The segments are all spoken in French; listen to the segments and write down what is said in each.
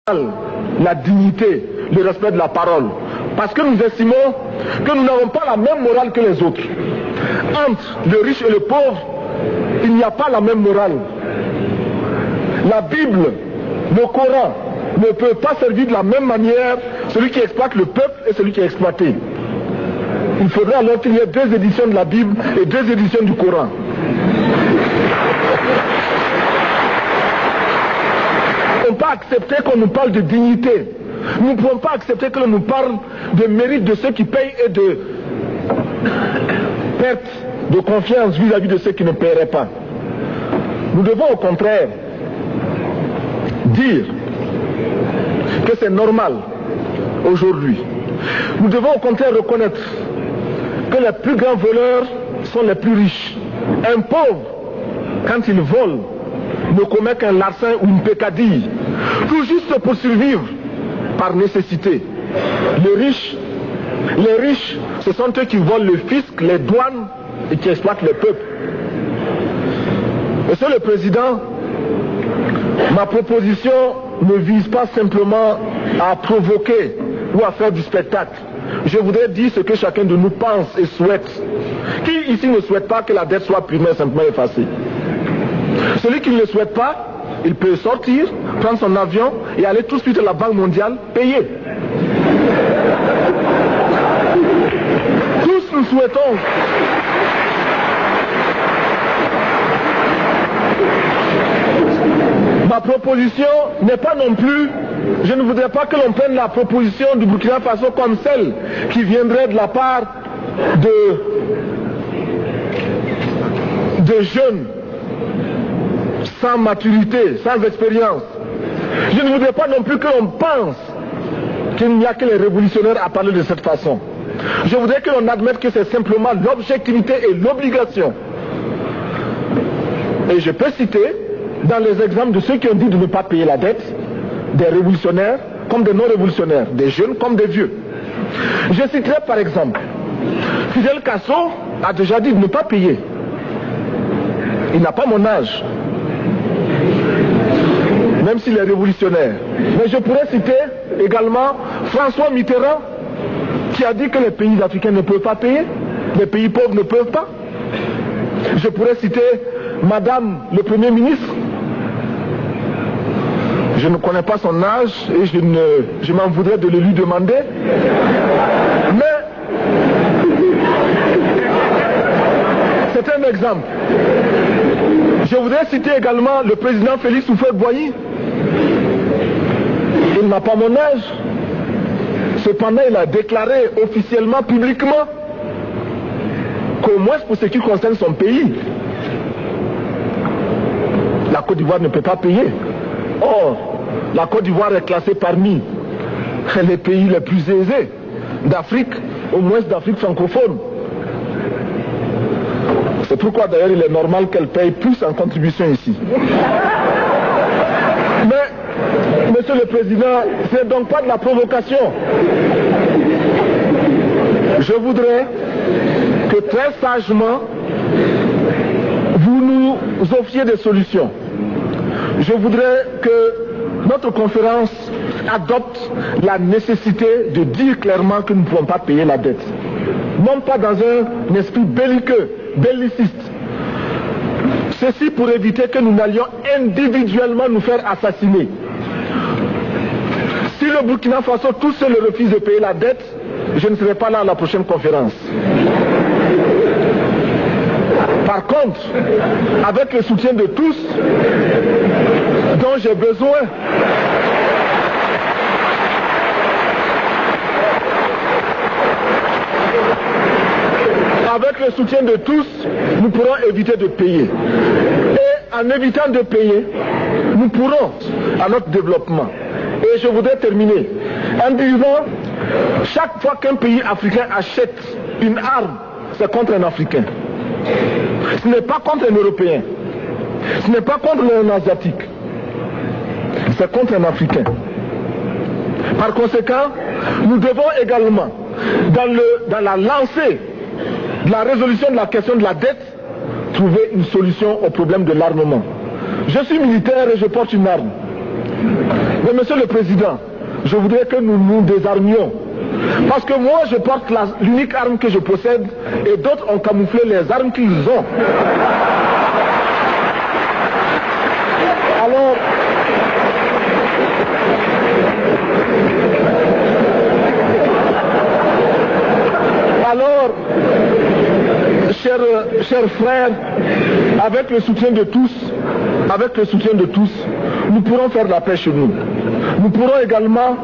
la dignité, le respect de la parole. Parce que nous estimons que nous n'avons pas la même morale que les autres. Entre le riche et le pauvre, il n'y a pas la même morale. La Bible, le Coran, ne peut pas servir de la même manière celui qui exploite le peuple et celui qui est exploité. Il faudrait alors qu'il y ait 2 éditions de la Bible et 2 éditions du Coran. Nous ne pouvons pas accepter qu'on nous parle de dignité. Nous ne pouvons pas accepter que l'on nous parle de mérite de ceux qui payent et de perte de confiance vis-à-vis de ceux qui ne paieraient pas. Nous devons au contraire dire que c'est normal aujourd'hui. Nous devons au contraire reconnaître que les plus grands voleurs sont les plus riches. Un pauvre, quand il vole, ne commet qu'un larcin ou une peccadille, tout juste pour survivre par nécessité. Les riches, ce sont eux qui volent le fisc, les douanes et qui exploitent le peuple. Monsieur le Président, ma proposition ne vise pas simplement à provoquer ou à faire du spectacle. Je voudrais dire ce que chacun de nous pense et souhaite. Qui ici ne souhaite pas que la dette soit primée, simplement effacée? Celui qui ne le souhaite pas, il peut sortir, prendre son avion et aller tout de suite à la Banque mondiale payer. Tous nous souhaitons ma proposition n'est pas non plus, je ne voudrais pas que l'on prenne la proposition du Burkina Faso comme celle qui viendrait de la part de jeunes sans maturité, sans expérience. Je ne voudrais pas non plus que l'on pense qu'il n'y a que les révolutionnaires à parler de cette façon. Je voudrais que l'on admette que c'est simplement l'objectivité et l'obligation. Et je peux citer dans les exemples de ceux qui ont dit de ne pas payer la dette, des révolutionnaires comme des non-révolutionnaires, des jeunes comme des vieux. Je citerai par exemple, Fidel Castro a déjà dit de ne pas payer. Il n'a pas mon âge, même s'il est révolutionnaire. Mais je pourrais citer également François Mitterrand, qui a dit que les pays africains ne peuvent pas payer, les pays pauvres ne peuvent pas. Je pourrais citer Madame le Premier ministre. Je ne connais pas son âge et je m'en voudrais de le lui demander. Mais c'est un exemple. Je voudrais citer également le président Félix Houphouët-Boigny. Il n'a pas mon âge. Cependant, il a déclaré officiellement, publiquement, qu'au moins pour ce qui concerne son pays, la Côte d'Ivoire ne peut pas payer. Or, la Côte d'Ivoire est classée parmi les pays les plus aisés d'Afrique, au moins d'Afrique francophone. C'est pourquoi d'ailleurs il est normal qu'elle paye plus en contribution ici. Mais, Monsieur le Président, ce n'est donc pas de la provocation. Je voudrais que très sagement, vous nous offriez des solutions. Je voudrais que notre conférence adopte la nécessité de dire clairement que nous ne pouvons pas payer la dette. Non pas dans un esprit belliqueux, belliciste. Ceci pour éviter que nous n'allions individuellement nous faire assassiner. Si le Burkina Faso tout seul refuse de payer la dette, je ne serai pas là à la prochaine conférence. Par contre, avec le soutien de tous, dont j'ai besoin, avec le soutien de tous, nous pourrons éviter de payer. Et en évitant de payer, nous pourrons à notre développement. Et je voudrais terminer en disant, chaque fois qu'un pays africain achète une arme, c'est contre un Africain. Ce n'est pas contre un Européen. Ce n'est pas contre un Asiatique. C'est contre un Africain. Par conséquent, nous devons également, dans la lancée de la résolution de la question de la dette, trouver une solution au problème de l'armement. Je suis militaire et je porte une arme. Mais Monsieur le Président, je voudrais que nous nous désarmions. Parce que moi, je porte l'unique arme que je possède et d'autres ont camouflé les armes qu'ils ont. Alors, chers frères, avec le soutien de tous, nous pourrons faire la paix chez nous. Nous pourrons également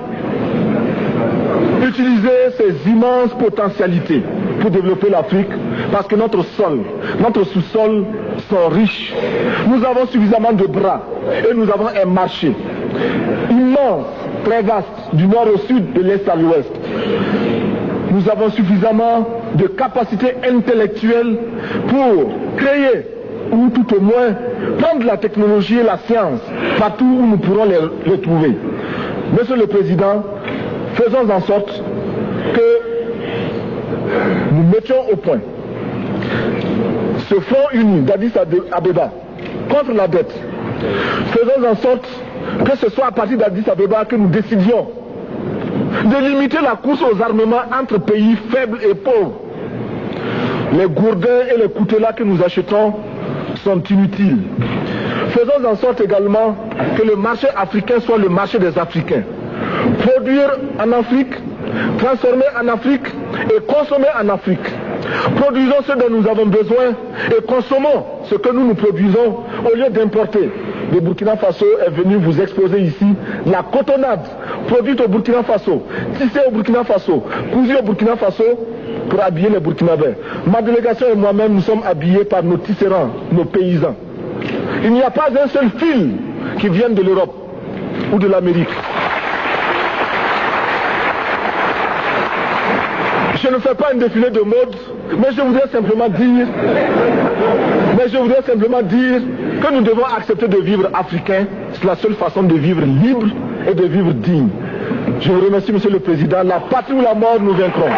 utiliser ces immenses potentialités pour développer l'Afrique, parce que notre sous-sol sont riches. Nous avons suffisamment de bras et nous avons un marché immense, très vaste, du nord au sud, de l'est à l'ouest. Nous avons suffisamment de capacités intellectuelles pour créer, ou tout au moins prendre la technologie et la science partout où nous pourrons les trouver. Monsieur le Président, faisons en sorte que nous mettions au point ce front uni d'Addis Abeba contre la dette. Faisons en sorte que ce soit à partir d'Addis Abeba que nous décidions de limiter la course aux armements entre pays faibles et pauvres. Les gourdins et les coutelas que nous achetons sont inutiles. Faisons en sorte également que le marché africain soit le marché des Africains. Produire en Afrique, transformer en Afrique et consommer en Afrique. Produisons ce dont nous avons besoin et consommons ce que nous produisons au lieu d'importer. Le Burkina Faso est venu vous exposer ici la cotonnade produite au Burkina Faso, tissée au Burkina Faso, cousue au Burkina Faso pour habiller les Burkinabés. Ma délégation et moi-même, nous sommes habillés par nos tisserands, nos paysans. Il n'y a pas un seul fil qui vienne de l'Europe ou de l'Amérique. Je ne fais pas un défilé de mode, mais je voudrais simplement dire que nous devons accepter de vivre africain. C'est la seule façon de vivre libre et de vivre digne. Je vous remercie, Monsieur le Président. La patrie ou la mort, nous vaincrons.